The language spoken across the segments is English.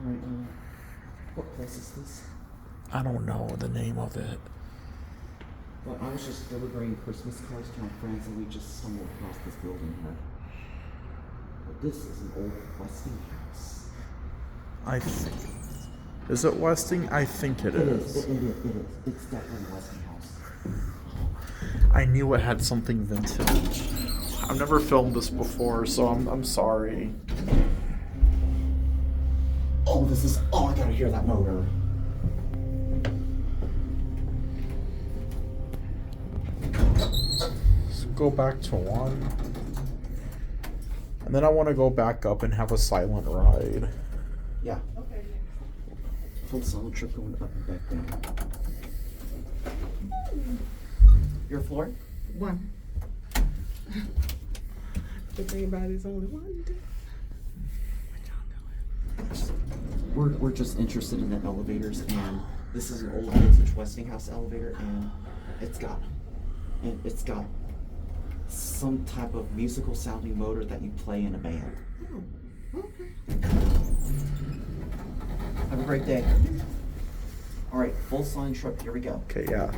Alright, what place is this? I don't know the name of it. Well, I was just delivering Christmas cards to my friends and we just stumbled across this building here. But this is an old Westinghouse. I think. Is it Westing? I think it is. It is. It's definitely Westinghouse. I knew it had something vintage. I've never filmed this before, so I'm sorry. Oh, I gotta hear that motor. Let's go back to 1. And then I want to go back up and have a silent ride. Yeah. Okay. Full solo trip going up and back down. Your floor? 1. Everybody's only 1. We're just interested in the elevators, and this is an old vintage Westinghouse elevator, and it's got some type of musical sounding motor that you play in a band. Oh, okay. Have a great day. All right, full sign trip. Here we go. Okay, yeah.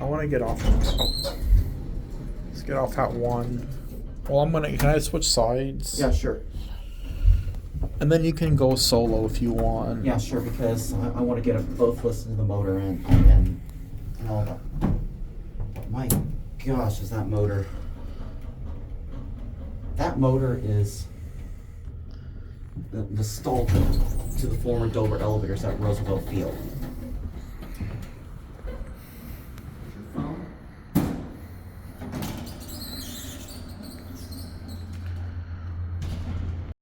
I want to get off. Oh. Let's get off at 1. Well, can I switch sides? Yeah, sure. And then you can go solo if you want. Yeah, sure, because I want to get both listen to the motor and all that. My gosh, is that motor. That motor is nostalgic to the former Dover elevators at Roosevelt Field.